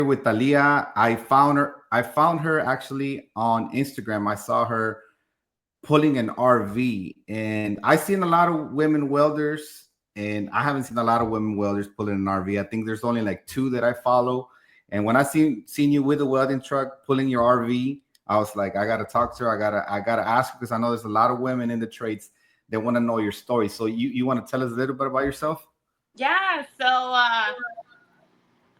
with Talia. I found her actually on Instagram. I saw her pulling an RV, and I seen a lot of women welders, and I haven't seen a lot of women welders pulling an RV. I think there's only like two that I follow. And when I seen you with a welding truck pulling your RV, I was like, I gotta talk to her. I gotta ask her because I know there's a lot of women in the trades that want to know your story. So you want to tell us a little bit about yourself? Yeah, so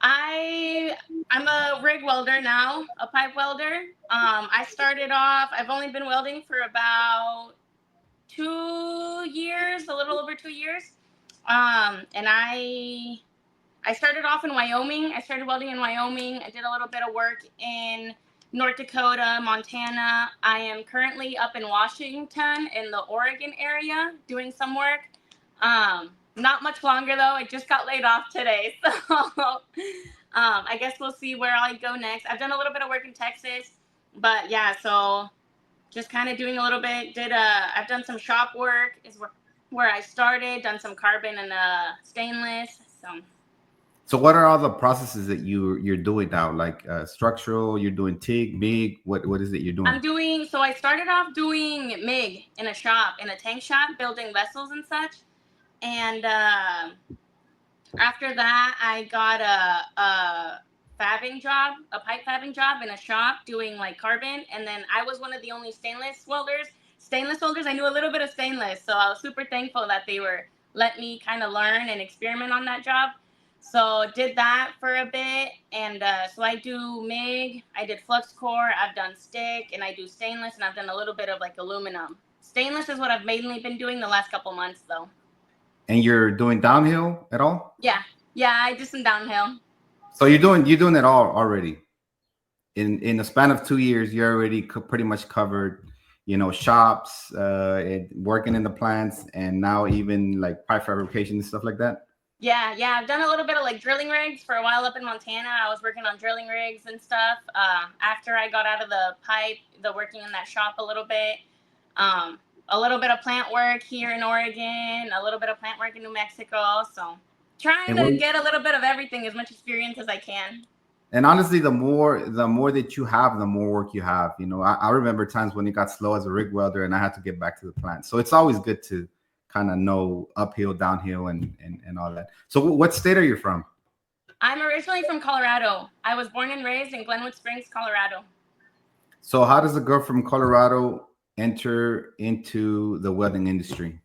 I I'm a rig welder now, a pipe welder. I started off. I've only been welding for about 2 years, a little over 2 years. And I started off in Wyoming. I started welding in Wyoming. I did a little bit of work in North Dakota, Montana. I am currently up in Washington in the Oregon area doing some work. Not much longer though. I just got laid off today, so I guess we'll see where I go next. I've done a little bit of work in Texas, but yeah, so just kind of doing a little bit. I've done some shop work is where I started. Done some carbon and stainless. So So what are all the processes that you're doing now? Like structural, you're doing TIG, MIG. What is it you're doing? I'm doing. So I started off doing MIG in a shop, in a tank shop, building vessels and such. And after that, I got a fabbing job, a pipe fabbing job in a shop doing like carbon. And then I was one of the only stainless welders. Stainless welders, I knew a little bit of stainless. So I was super thankful that they were let me kind of learn and experiment on that job. So did that for a bit. And so I do MIG, I did flux core, I've done stick, and I do stainless, and I've done a little bit of like aluminum. Stainless is what I've mainly been doing the last couple months though. And you're doing downhill at all? Yeah. Yeah, I do some downhill. So you're doing it all already. In the span of 2 years, you're already pretty much covered, shops, working in the plants, and now even like pipe fabrication and stuff like that. Yeah, yeah. I've done a little bit of like drilling rigs for a while up in Montana. I was working on drilling rigs and stuff. After I got out of the pipe, the working in that shop a little bit. Um, a little bit of plant work here in Oregon, a little bit of plant work in New Mexico. So trying And to what, get a little bit of everything, as much experience as I can. and honestly, the more that you have, the more work you have. I remember times when it got slow as a rig welder, and I had to get back to the plant. So it's always good to kind of know uphill, downhill, and all that. So what state are you from? I'm originally from Colorado. I was born and raised in Glenwood Springs, Colorado. So how does a girl from Colorado enter into the welding industry?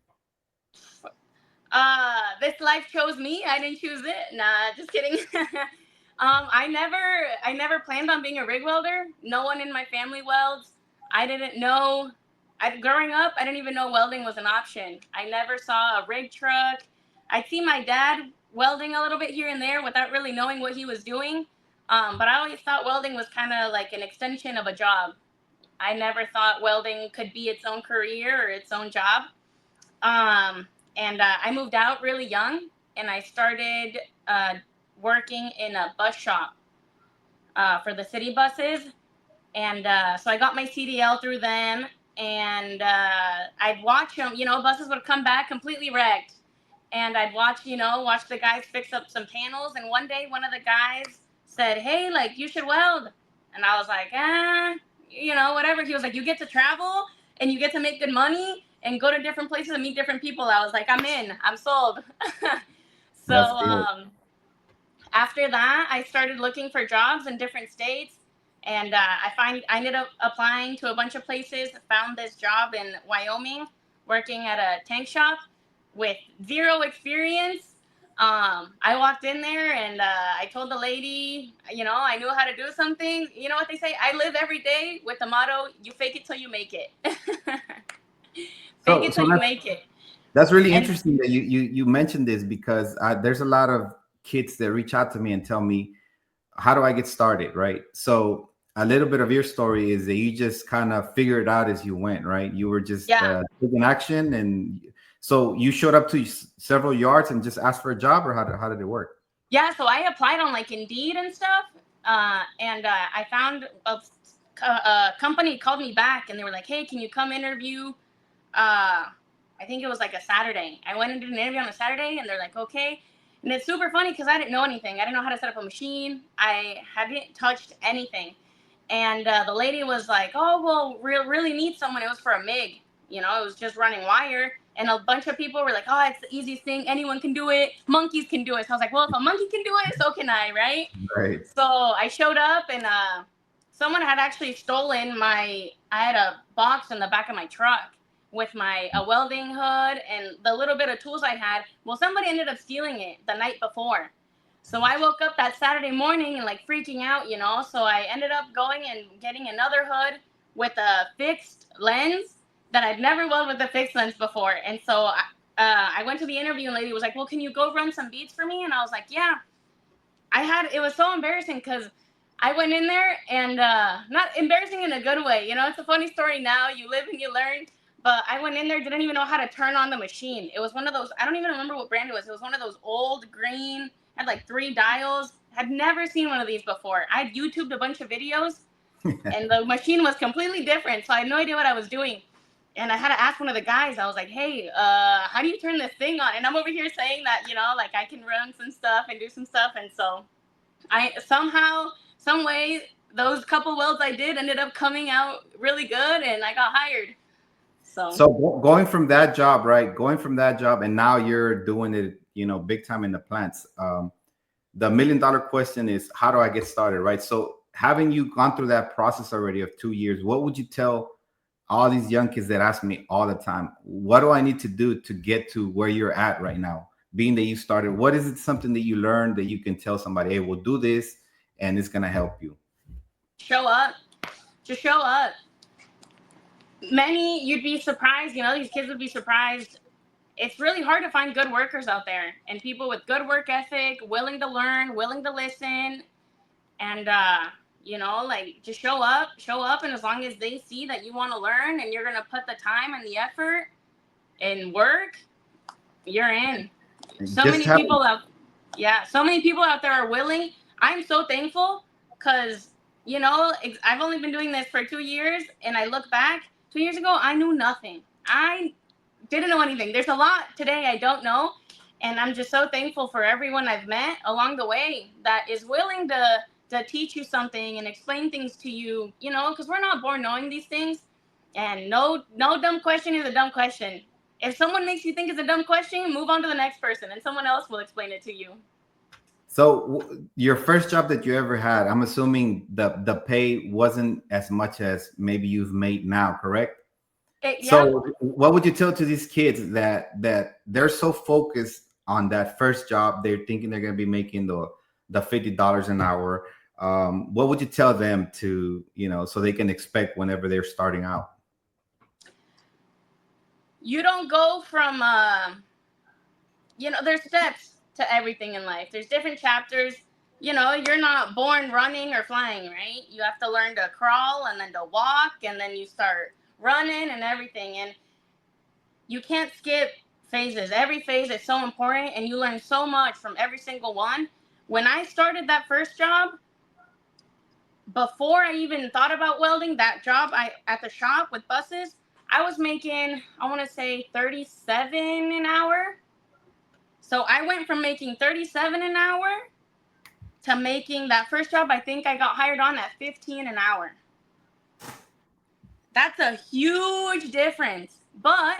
This life chose me. I didn't choose it. Nah, just kidding. I never planned on being a rig welder. No one in my family welds. I didn't know. Growing up, I didn't even know welding was an option. I never saw a rig truck. I'd see my dad welding a little bit here and there without really knowing what he was doing. But I always thought welding was kind of like an extension of a job. I never thought welding could be its own career or its own job. Um, and I moved out really young, and I started uh, working in a bus shop for the city buses. And so I got my CDL through them, and I'd watch them. Buses would come back completely wrecked, and I'd watch the guys fix up some panels. And one day, one of the guys said, "Hey, like you should weld," and I was like, whatever. He was like, "You get to travel, and you get to make good money, and go to different places and meet different people." I was like, "I'm in. I'm sold." So That's good. after that, I started looking for jobs in different states, and I ended up applying to a bunch of places. Found this job in Wyoming, working at a tank shop with zero experience. I walked in there, and I told the lady, I knew how to do something. You know what they say? I live every day with the motto: "You fake it till you make it." Fake So it so till you that's make it. that's really And interesting that you mentioned this because there's a lot of kids that reach out to me and tell me, how do I get started, right? So a little bit of your story is that you just kind of figured it out as you went, right? You were just yeah, taking action, and so you showed up to several yards and just asked for a job, or how did it work? yeah. So I applied on like Indeed and stuff, and I found a company called me back, and they were like, "Hey, can you come interview?" I think it was like a Saturday. I went and did an interview on a Saturday, and they're like, "Okay." And it's super funny because I didn't know anything. I didn't know how to set up a machine. I hadn't touched anything. And the lady was like, "Oh, well, really need someone." It was for a MIG. You know, it was just running wire. And a bunch of people were like, "Oh, it's the easiest thing. Anyone can do it. Monkeys can do it." So I was like, "Well, if a monkey can do it, so can I, right?" Right. So I showed up, and someone had actually stolen I had a box in the back of my truck with a welding hood and the little bit of tools I had. Well, somebody ended up stealing it the night before. So I woke up that Saturday morning and like freaking out, you know. So I ended up going and getting another hood with a fixed lens that I'd never welded with a fixed lens before. And so I went to the interview and the lady was like, "Well, can you go run some beads for me?" And I was like, "Yeah." It was so embarrassing because I went in there and not embarrassing in a good way. You know, it's a funny story now. You live and you learn. But I went in there, didn't even know how to turn on the machine. It was one of those, I don't even remember what brand it was. It was one of those old green, had like 3 dials. Had never seen one of these before. I had YouTubed a bunch of videos and the machine was completely different. So I had no idea what I was doing. And I had to ask one of the guys. I was like, "Hey, how do you turn this thing on?" And I'm over here saying that, you know, like I can run some stuff and do some stuff. And so I somehow, some way, those couple welds I did ended up coming out really good, and I got hired. So going from that job, right? Going from that job, and now you're doing it, you know, big time in the plants. The $1 million question is, how do I get started, right? So having you gone through that process already of 2 years, what would you tell all these young kids that ask me all the time, what do I need to do to get to where you're at right now? Being that you started, what is it, something that you learned that you can tell somebody, "Hey, we'll do this and it's going to help you"? Show up. Just show up. You'd be surprised, you know, these kids would be surprised. It's really hard to find good workers out there and people with good work ethic, willing to learn, willing to listen. And, you know, like just show up. And as long as they see that you want to learn and you're going to put the time and the effort and work, you're in. So Just many have people out, yeah, so many people out there are willing. I'm so thankful because, you know, I've only been doing this for 2 years, and I look back 2 years ago, I knew nothing. I didn't know anything. There's a lot today I don't know, and I'm just so thankful for everyone I've met along the way that is willing to teach you something and explain things to you, you know, because we're not born knowing these things, and no dumb question is a dumb question. If someone makes you think it's a dumb question, move on to the next person and someone else will explain it to you. So your first job that you ever had, I'm assuming the pay wasn't as much as maybe you've made now, correct? Yeah. So what would you tell to these kids that they're so focused on that first job, they're thinking they're going to be making the $50 an hour? What would you tell them to, you know, so they can expect whenever they're starting out? You don't go from you know, there's steps to everything in life. There's different chapters. You know, you're not born running or flying, right? You have to learn to crawl and then to walk, and then you start running and everything. And you can't skip phases. Every phase is so important, and you learn so much from every single one. When I started that first job, before I even thought about welding, that job at the shop with buses, I was making, I want to say 37 an hour. So I went from making 37 an hour to making that first job. I think I got hired on at 15 an hour. That's a huge difference. But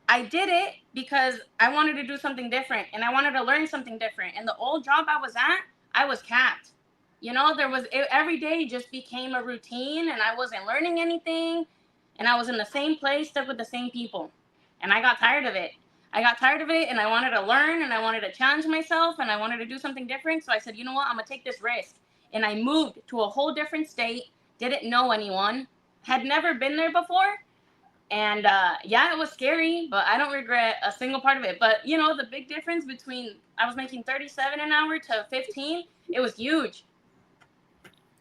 I did it because I wanted to do something different and I wanted to learn something different. And the old job I was at, I was capped. You know, every day just became a routine and I wasn't learning anything. And I was in the same place, stuck with the same people. And I got tired of it. And I wanted to learn and I wanted to challenge myself and I wanted to do something different. So I said, you know what, I'm going to take this risk. And I moved to a whole different state, didn't know anyone, had never been there before. And yeah, it was scary, but I don't regret a single part of it. But, you know, the big difference between I was making 37 an hour to 15, it was huge.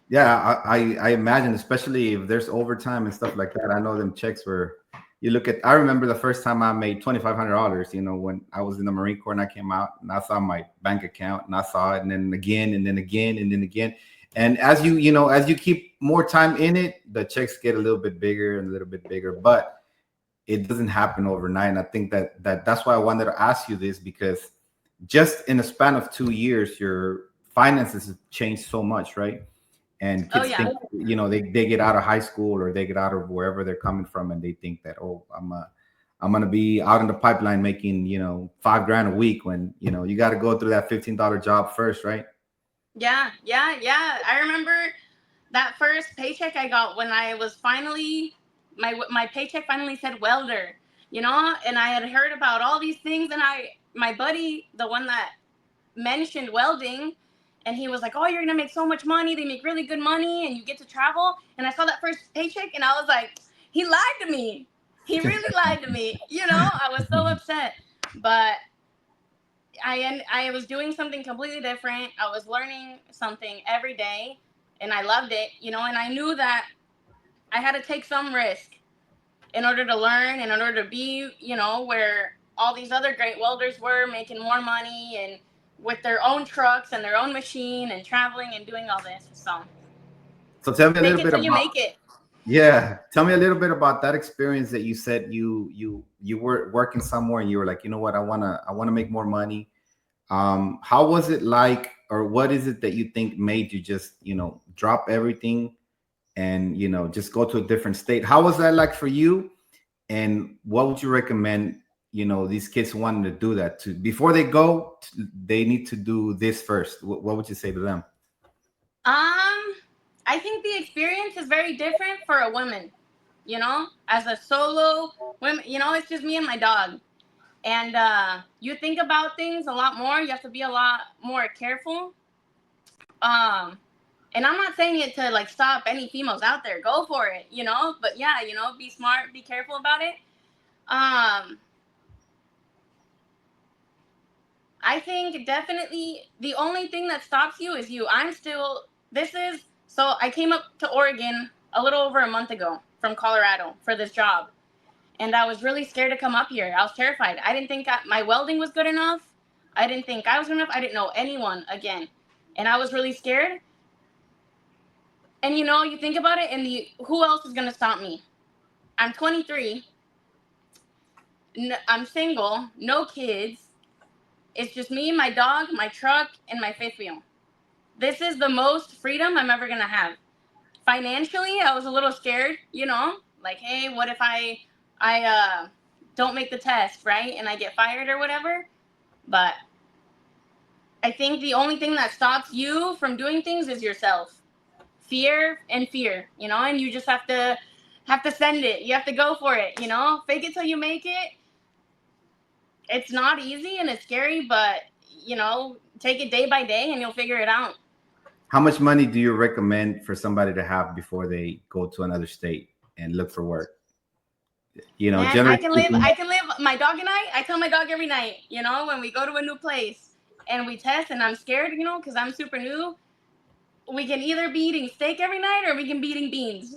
Yeah, I imagine, especially if there's overtime and stuff like that. I know them checks were, you look at, I remember the first time I made $2,500, you know, when I was in the Marine Corps and I came out and I saw my bank account and I saw it and then again and then again and then again. And as you keep more time in it, the checks get a little bit bigger and a little bit bigger, but it doesn't happen overnight. And I think that's why I wanted to ask you this, because just in a span of 2 years, your finances have changed so much, right? And Oh kids yeah. think, they get out of high school or they get out of wherever they're coming from, and they think that, oh, I'm gonna be out in the pipeline making, 5 grand a week, when you got to go through that $15 job first, right? Yeah, yeah, yeah. I remember that first paycheck I got when I was finally my paycheck finally said welder, and I had heard about all these things, and my buddy, the one that mentioned welding, and he was like, "Oh, you're gonna make so much money. They make really good money, and you get to travel." And I saw that first paycheck, and I was like, "He lied to me. He really lied to me." I was so upset, but I was doing something completely different. I was learning something every day, and I loved it. And I knew that I had to take some risk in order to learn, and in order to be, where all these other great welders were making more money and with their own trucks and their own machine and traveling and doing all this. So So tell me a fake little it bit till you about make it. yeah, tell me a little bit about that experience that you said you were working somewhere and you were like, you know what, I want to make more money. How was it like, or what is it that you think made you just drop everything and just go to a different state? How was that like for you? And what would you recommend these kids wanting to do that to before they go? They need to do this first. What would you say to them? Um, I think the experience is very different for a woman. As a solo woman, it's just me and my dog, and you think about things a lot more. You have to be a lot more careful. Um, and I'm not saying it to like stop any females out there. Go for it, But yeah, be smart, be careful about it. Um, I think definitely the only thing that stops you is you. I'm still. This is so. I came up to Oregon a little over a month ago from Colorado for this job, and I was really scared to come up here. I was terrified. I didn't think my welding was good enough. I didn't think I was good enough. I didn't know anyone again, and I was really scared. And you think about it, and who else is gonna stop me? I'm 23. I'm single, no kids. It's just me, my dog, my truck, and my fifth wheel. This is the most freedom I'm ever gonna have. Financially, I was a little scared. Like, hey, what if I don't make the test, right, and I get fired or whatever? But I think the only thing that stops you from doing things is yourself. Fear, and you just have to send it. You have to go for it. Fake it till you make it. It's not easy and it's scary, but take it day by day and you'll figure it out. How much money do you recommend for somebody to have before they go to another state and look for work? Man, I Generally can live. speaking. I can live. My dog and I tell my dog every night. When we go to a new place and we test, and I'm scared. Because I'm super new. We can either be eating steak every night or we can be eating beans.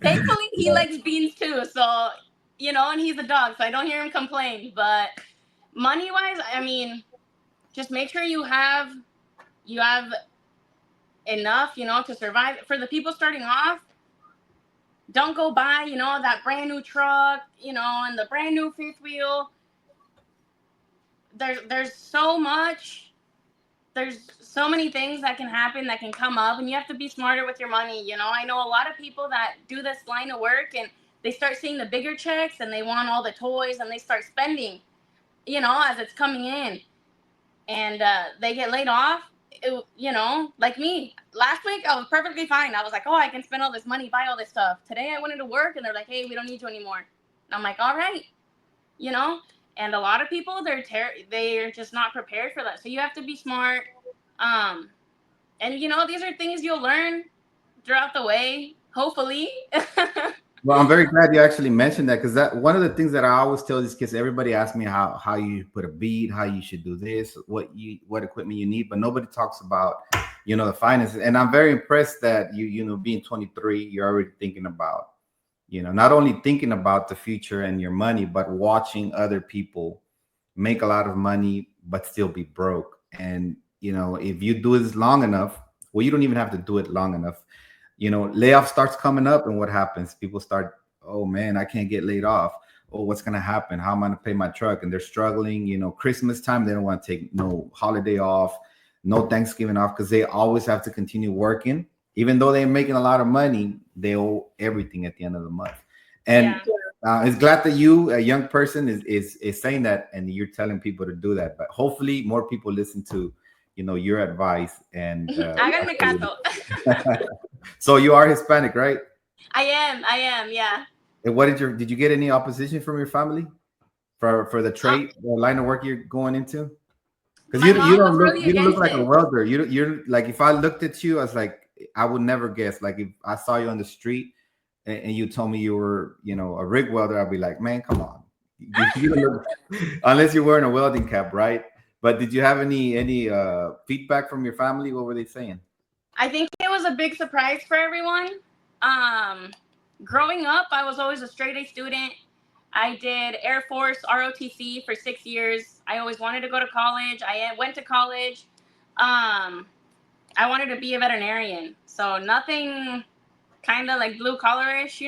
Thankfully, he likes beans too. So and he's a dog, so I don't hear him complain. But money wise, I mean, just make sure you have enough, to survive. For the people starting off, don't go buy, that brand new truck, and the brand new fifth wheel. There's so much. There's so many things that can happen, that can come up, and you have to be smarter with your money. I know a lot of people that do this line of work, and they start seeing the bigger checks, and they want all the toys, and they start spending, as it's coming in, and they get laid off. Like me. Last week, I was perfectly fine. I was like, oh, I can spend all this money, buy all this stuff. Today, I went into work, and they're like, hey, we don't need you anymore. And I'm like, all right, you know. And a lot of people, they're just not prepared for that. So you have to be smart. Um, and these are things you'll learn throughout the way, hopefully. Well, I'm very glad you actually mentioned that, because that one of the things that I always tell these kids. Everybody asks me how you put a bead, how you should do this, what equipment you need, but nobody talks about the finances. And I'm very impressed that being 23, you're already thinking about not only thinking about the future and your money, but watching other people make a lot of money but still be broke. And if you do this long enough, well, you don't even have to do it long enough. Layoff starts coming up, and what happens? People start, oh man, I can't get laid off. oh, what's gonna happen? How am I gonna pay my truck? And they're struggling. Christmas time, they don't want to take no holiday off, no Thanksgiving off, because they always have to continue working. Even though they're making a lot of money, they owe everything at the end of the month. And Yeah. it's glad that you, a young person, is saying that, and you're telling people to do that. But hopefully, more people listen to, your advice. And Háganme caso. so you are Hispanic, right? I am, yeah. And did you get any opposition from your family for the trade, the line of work you're going into? Because My you mom was don't look really you don't look against like a it. welder. You're like, if I looked at you, I was like, I would never guess. Like, if I saw you on the street and you told me you were, a rig welder, I'd be like, man, come on. You don't look, unless you're wearing a welding cap, right? But did you have any feedback from your family? What were they saying? I think it was a big surprise for everyone. Um, Growing up, I was always a straight A student. I did Air Force ROTC for 6 years. I always wanted to go to college. I went to college. Um, I wanted to be a veterinarian. So nothing kind of like blue collarish,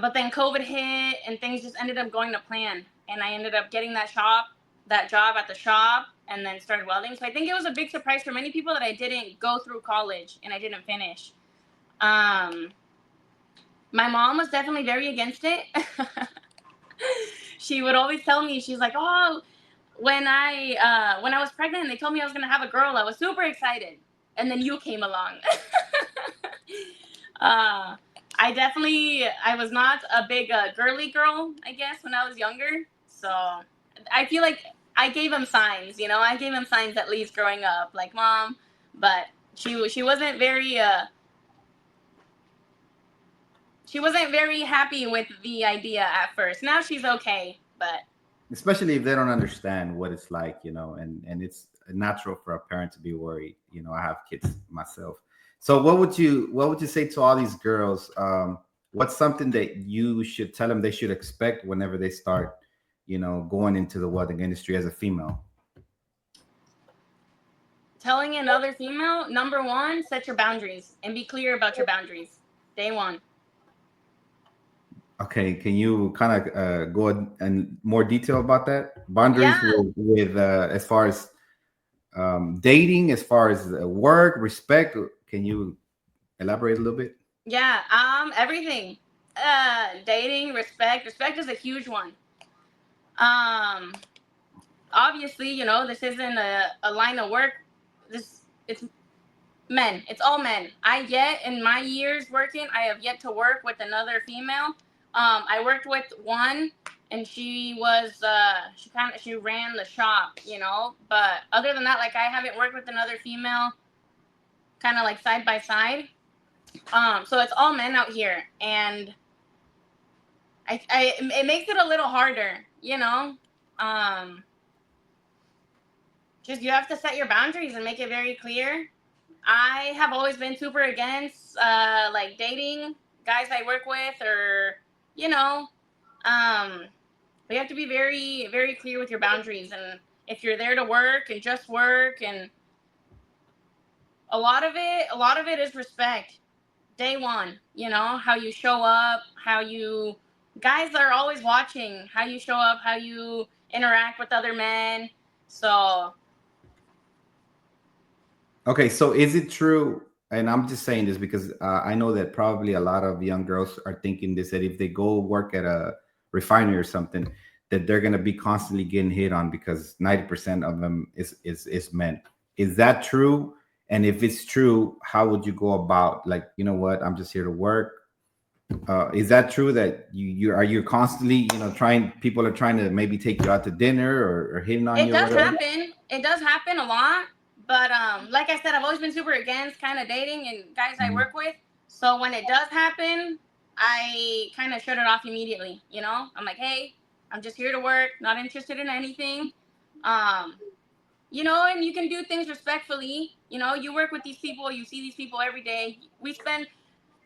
But then COVID hit and things just ended up going to plan. And I ended up getting that job at the shop, and then started welding. So I think it was a big surprise for many people that I didn't go through college and I didn't finish. Um, my mom was definitely very against it. She would always tell me, she's like, oh, when I was pregnant and they told me I was gonna have a girl, I was super excited. And then you came along. I was not a big girly girl, I guess, when I was younger. So I feel like I gave him signs, I gave him signs at least growing up, like mom, but she wasn't very happy with the idea at first. Now she's okay, but Especially if they don't understand what it's like, and it's natural for a parent to be worried. I have kids myself. So what would you say to all these girls? What's something that you should tell them they should expect whenever they start, going into the welding industry as a female? telling another female, number one, set your boundaries and be clear about your boundaries. Day one. Okay, can you kind of go in more detail about that? Boundaries Yeah, with as far as dating, as far as work, respect. Can you elaborate a little bit? yeah. Everything. Dating, respect. Respect is a huge one. Um, Obviously, this isn't a line of work. It's men. It's all men. In my years working, I have yet to work with another female. I worked with one, and she ran the shop, But other than that, like, I haven't worked with another female, kind of like side by side. So it's all men out here, and it makes it a little harder, Um, just you have to set your boundaries and make it very clear. I have always been super against like dating guys I work with, or you know, um, you have to be very very clear with your boundaries, and if you're there to work and just work, and a lot of it is respect. Day one, how you show up, how you guys are always watching how you show up, how you interact with other men. So Okay, so is it true? And I'm just saying this because I know that probably a lot of young girls are thinking this, that if they go work at a refinery or something, that they're gonna be constantly getting hit on because 90% of them is men. Is that true? And if it's true, how would you go about, like, what? I'm just here to work. Is that true that you constantly, trying, people are trying to maybe take you out to dinner, or hitting on it you or does whatever? happen. It does happen a lot. But like I said, I've always been super against kind of dating and guys I Mhm. work with. So when it does happen, I kind of shut it off immediately. I'm like, hey, I'm just here to work, not interested in anything. Um, and you can do things respectfully. You work with these people, you see these people every day. We spend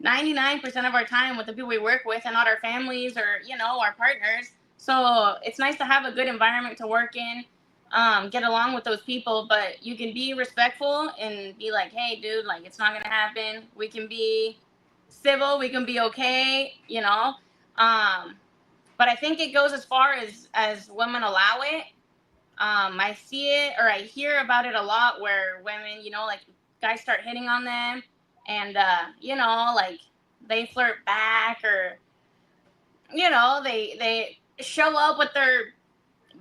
99% of our time with the people we work with and not our families or, our partners. So it's nice to have a good environment to work in, get along with those people, but you can be respectful and be like, hey, dude, like, it's not going to happen. We can be civil, we can be okay. Um, but I think it goes as far as women allow it. I see it or I hear about it a lot where women, like guys start hitting on them and, like they flirt back or, they show up with their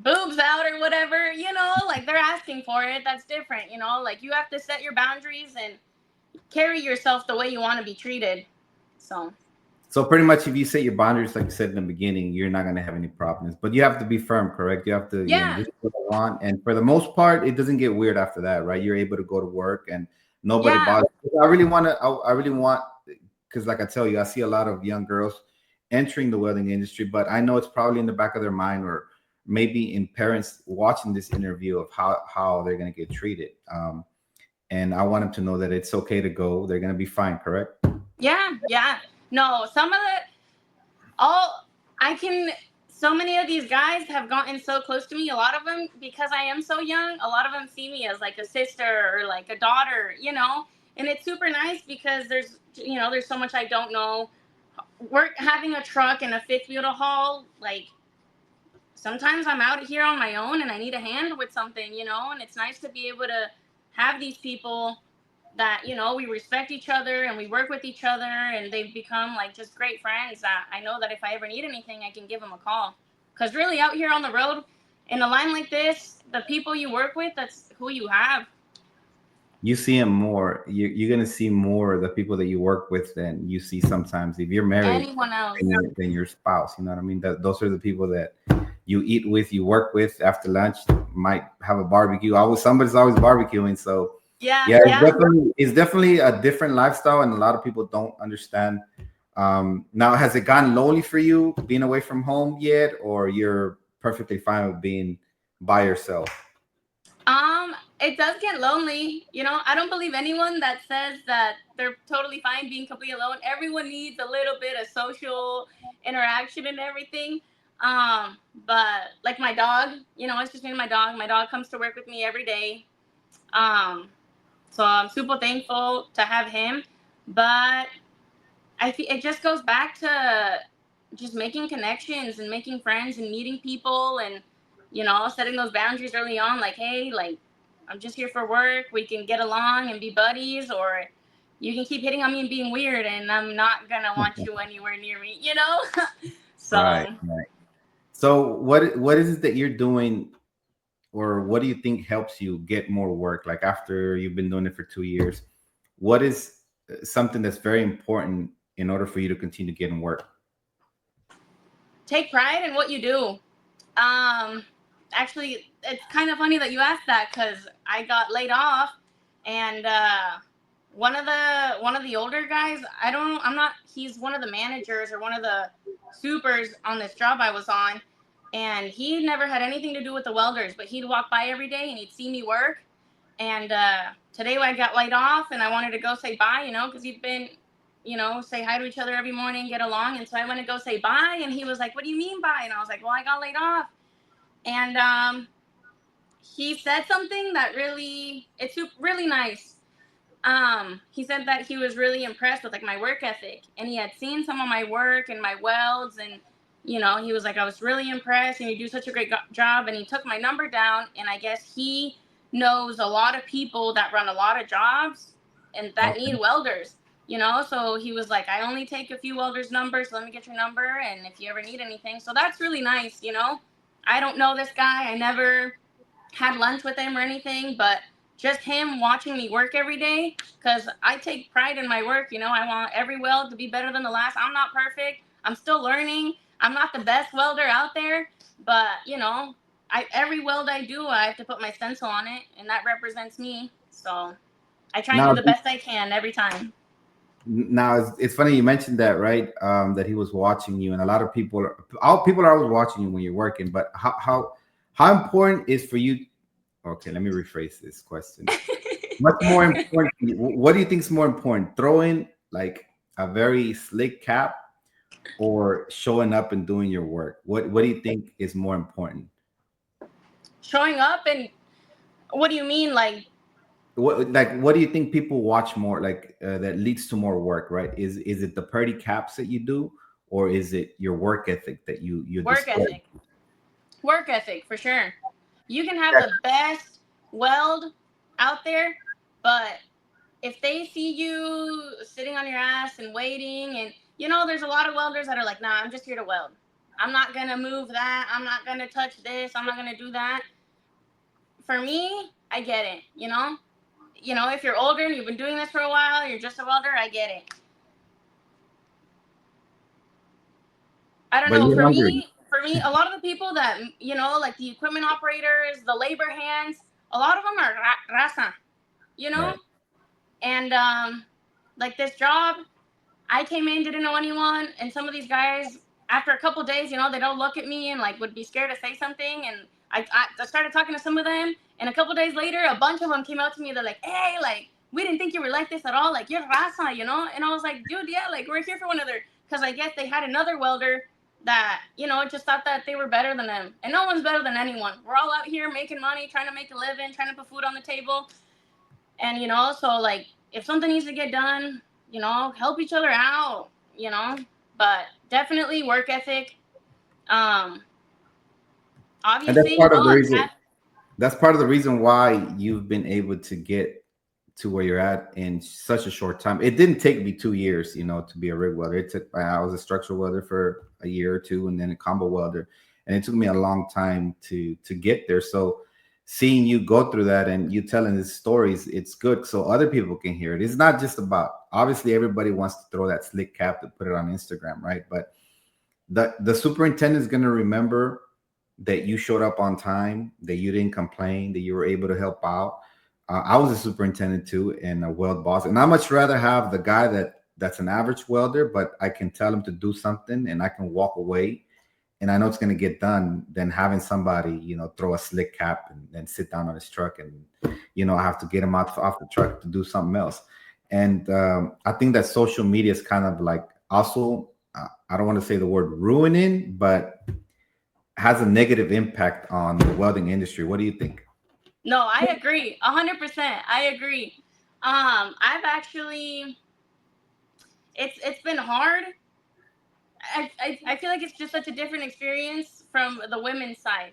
boobs out or whatever, like they're asking for it. That's different, like you have to set your boundaries and carry yourself the way you want to be treated. So pretty much, if you set your boundaries, like you said in the beginning, you're not gonna have any problems. But you have to be firm, correct? You have to, Yeah, this is what I want. And for the most part, it doesn't get weird after that, right? You're able to go to work and nobody yeah, bothers you. I really want to. I really want, because like I tell you, I see a lot of young girls entering the welding industry, but I know it's probably in the back of their mind, or maybe in parents watching this interview of how they're gonna get treated. And I want them to know that it's okay to go. They're gonna be fine, correct? yeah. No, some of all I can. So many of these guys have gotten so close to me. A lot of them, because I am so young, a lot of them see me as like a sister or like a daughter, and it's super nice because there's so much I don't know. Work having a truck and a fifth wheel to haul, like sometimes I'm out here on my own and I need a hand with something, and it's nice to be able to have these people that, we respect each other and we work with each other and they've become like just great friends that I know that if I ever need anything, I can give them a call. Because really out here on the road in a line like this, the people you work with, that's who you have. You see them more. You're gonna see more of the people that you work with than you see sometimes if you're married Anyone else. than your spouse. You know what I mean? That those are the people that you eat with, you work with after lunch. Might have a barbecue. Always somebody's always barbecuing. So Yeah, yeah, yeah. it's definitely a different lifestyle, and a lot of people don't understand. Now, has it gotten lonely for you being away from home yet, or you're perfectly fine with being by yourself? It does get lonely. I don't believe anyone that says that they're totally fine being completely alone. Everyone needs a little bit of social interaction and everything. But like my dog, it's just me and my dog. My dog comes to work with me every day. Um, so I'm super thankful to have him. But I think it just goes back to just making connections and making friends and meeting people and setting those boundaries early on. Like, hey, like I'm just here for work. We can get along and be buddies, or you can keep hitting on me and being weird, and I'm not gonna want you anywhere near me. So Right, right. So what is it that you're doing, or what do you think helps you get more work? Like after you've been doing it for 2 years, what is something that's very important in order for you to continue getting work? take pride in what you do. Actually, it's kind of funny that you asked that because I got laid off, and one of the older guys, I'm not. He's one of the managers or one of the supers on this job I was on, and he never had anything to do with the welders, but he'd walk by every day and he'd see me work. And today I got laid off, and I wanted to go say bye, because he'd been, say hi to each other every morning, get along. And so I went to go say bye, and he was like, "What do you mean bye?" And I was like, "Well, I got laid off." And he said something that it's really nice. He said that he was really impressed with like my work ethic, and he had seen some of my work and my welds, and he was like, "I was really impressed, and you do such a great job." And he took my number down, and I guess he knows a lot of people that run a lot of jobs and that Okay. need welders. So he was like, "I only take a few welders' numbers, so let me get your number, and if you ever need anything." So that's really nice. I don't know this guy. I never had lunch with him or anything, but just him watching me work every day, because I take pride in my work. I want every weld to be better than the last. I'm not perfect. I'm still learning. I'm not the best welder out there, but every weld I do, I have to put my stencil on it, and that represents me. So I try and do Now, the best I can every time. it's funny you mentioned that, right? That he was watching you, and a lot of people, all people are always watching you when you're working. But how important is for you? Okay, let me rephrase this question. What's more important? What do you think is more important? Throwing like a very slick cap, or showing up and doing your work? What do you think is more important? Showing up, and what do you mean? Like, What do you think people watch more, like that leads to more work, right? Is it the pretty caps that you do, or is it your work ethic that you Work display? ethic. Work ethic for sure. You can have the best weld out there, but if they see you sitting on your ass and waiting, and there's a lot of welders that are like, nah, I'm just here to weld. I'm not gonna move that. I'm not gonna touch this. I'm not gonna do that. For me, I get it. If you're older and you've been doing this for a while, you're just a welder. I get it. I don't But know. you're hungry, For me, a lot of the people that like the equipment operators, the labor hands, a lot of them are raza, you know. right? And like this job, I came in, didn't know anyone, and some of these guys, after a couple days, they don't look at me and like would be scared to say something, and I started talking to some of them, and a couple days later, a bunch of them came out to me. They're like, "Hey, like we didn't think you were like this at all. Like you're raza, And I was like, "Dude, yeah, like we're here for one another." Because I guess they had another welder that just thought that they were better than them, and no one's better than anyone. We're all out here making money, trying to make a living, trying to put food on the table, and so like if something needs to get done, help each other out, but definitely work ethic. Um, And that's obviously, part of the reason. have, That's part of the reason why you've been able to get to where you're at in such a short time. It didn't take me 2 years, to be a rig welder. It took I was a structural welder for a year or two, and then a combo welder, and it took me a long time to get there. So seeing you go through that and you telling these stories, it's good so other people can hear it. It's not just about, obviously everybody wants to throw that slick cap to put it on Instagram, right? But the superintendent is going to remember that you showed up on time, that you didn't complain, that you were able to help out. I was a superintendent too and a weld boss, and I much rather have the guy that's an average welder, but I can tell him to do something and I can walk away and I know it's going to get done, than having somebody throw a slick cap and sit down on his truck, and I have to get him out off the truck to do something else. And I think that social media is kind of like also, I don't want to say the word ruining, but has a negative impact on the welding industry. What do you think? no, I agree 100%. I agree. I've actually, it's been hard. I feel like it's just such a different experience from the women's side,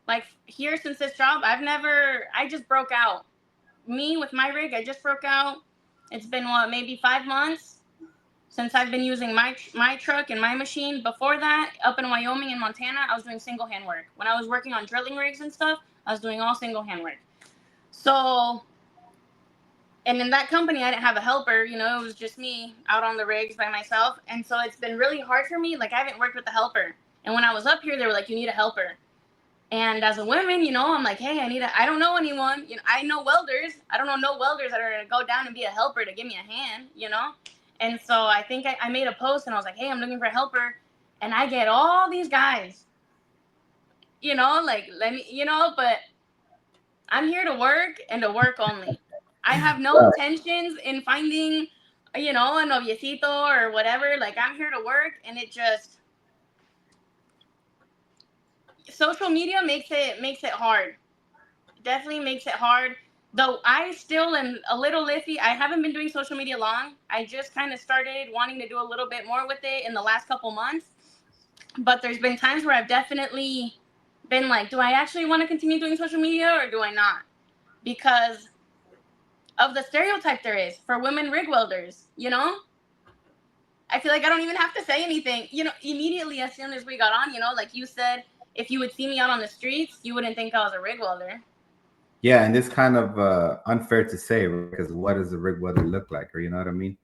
like here, since this job, I just broke out. Me with my rig, I just broke out. It's been what, maybe 5 months since I've been using my truck and my machine. Before that, up in Wyoming and Montana, I was doing single hand work. When I was working on drilling rigs and stuff, I was doing all single hand work. So, and in that company, I didn't have a helper. It was just me out on the rigs by myself. And so it's been really hard for me. Like I haven't worked with a helper. And when I was up here, they were like, "You need a helper." And as a woman, I'm like, "Hey, I don't know anyone. I know welders. I don't know no welders that are going to go down and be a helper to give me a hand. And so I think I made a post and I was like, "Hey, I'm looking for a helper." And I get all these guys, like, let me, but I'm here to work and to work only. I have no intentions in finding, a noviecito or whatever. Like, I'm here to work, and it just, social media makes it hard. Definitely makes it hard. Though I still am a little iffy. I haven't been doing social media long. I just kind of started wanting to do a little bit more with it in the last couple months. But there's been times where I've definitely been like, do I actually want to continue doing social media or do I not? Because of the stereotype there is for women rig welders. I feel like I don't even have to say anything. Immediately as soon as we got on, like you said, if you would see me out on the streets, you wouldn't think I was a rig welder. Yeah, and it's kind of unfair to say, because what does the rig welder look like, or you know what I mean?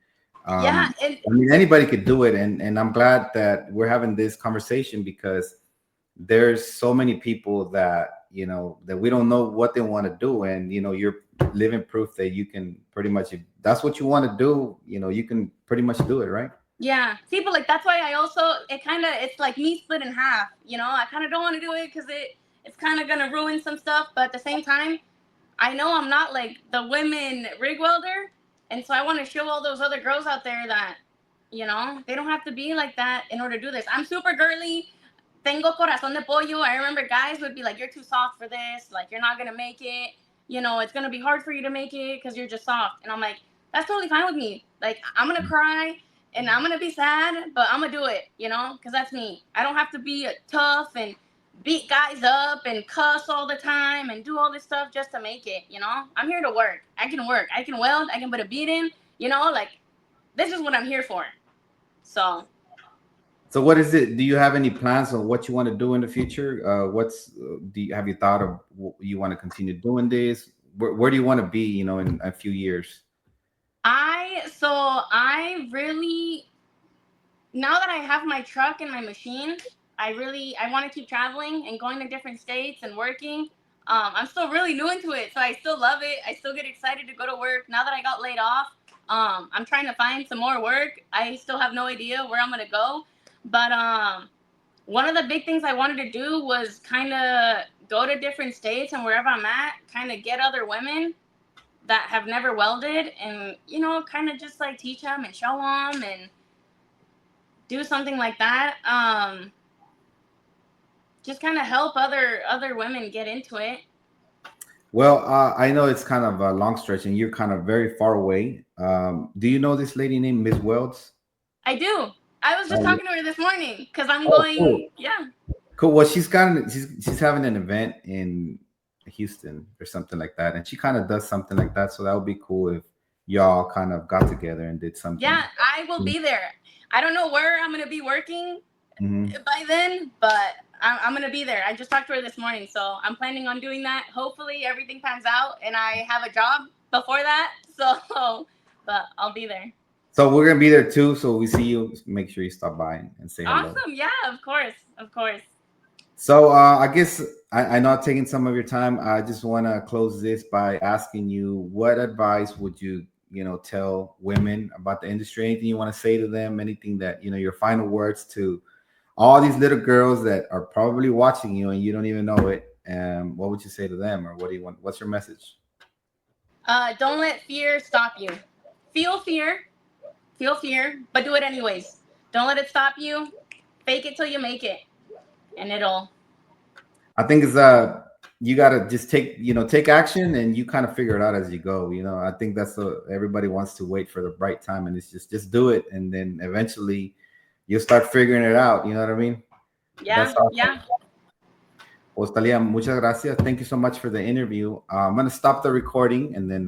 Yeah, and I mean, anybody could do it, and I'm glad that we're having this conversation, because there's so many people that that we don't know what they want to do, and you're living proof that you can pretty much, if that's what you want to do, you can pretty much do it, right? yeah, see, but like that's why I also it's like me split in half. I kind of don't want to do it because it's kind of gonna ruin some stuff, but at the same time, I know I'm not like the women rig welder, and so I want to show all those other girls out there that they don't have to be like that in order to do this. I'm super girly. Tengo corazón de pollo. I remember guys would be like, "You're too soft for this. Like, you're not gonna make it. It's gonna be hard for you to make it because you're just soft." And I'm like, "That's totally fine with me. Like, I'm gonna cry and I'm gonna be sad, but I'm gonna do it, because that's me. I don't have to be tough and beat guys up and cuss all the time and do all this stuff just to make it. I'm here to work. I can work. I can weld. I can put a beat in. Like this is what I'm here for. So So what is it? Do you have any plans on what you want to do in the future? What's do you have you thought of you want to continue doing this? Where do you want to be, in a few years? I really, now that I have my truck and my machine, I want to keep traveling and going to different states and working. I'm still really new into it, so I still love it. I still get excited to go to work. Now that I got laid off, I'm trying to find some more work. I still have no idea where I'm gonna go, but one of the big things I wanted to do was kind of go to different states and wherever I'm at, kind of get other women that have never welded and kind of just like teach them and show them and do something like that. Just kind of help other women get into it. Well, I know it's kind of a long stretch, and you're kind of very far away. Do you know this lady named Miss Welds? I do. I was just Oh, talking to her this morning because I'm oh, going. cool. Yeah. Cool. Well, she's having an event in Houston or something like that, and she kind of does something like that. So that would be cool if y'all kind of got together and did Yeah, something. I will be there. I don't know where I'm gonna be working Mm-hmm. by then, but I'm gonna be there. I just talked to her this morning, so I'm planning on doing that. Hopefully, everything pans out and I have a job before that. So, but I'll be there. So we're gonna be there too. So we see you. Make sure you stop by and say hello. Awesome. Yeah, of course. Of course. So I guess I know I'm taking some of your time. I just want to close this by asking you, what advice would you, tell women about the industry? Anything you want to say to them? Anything that your final words to all these little girls that are probably watching you and you don't even know it? What would you say to them, or what do you want? What's your message? Don't let fear stop you. Feel fear, feel fear, but do it anyways. Don't let it stop you. Fake it till you make it, and it'll. I think it's you gotta just take action, and you kind of figure it out as you go. I think that's everybody wants to wait for the right time, and it's just do it, and then eventually you'll start figuring it out. You know what I mean? That's Yeah, awesome. yeah. Well, Talia, muchas gracias. Thank you so much for the interview. I'm gonna stop the recording, and then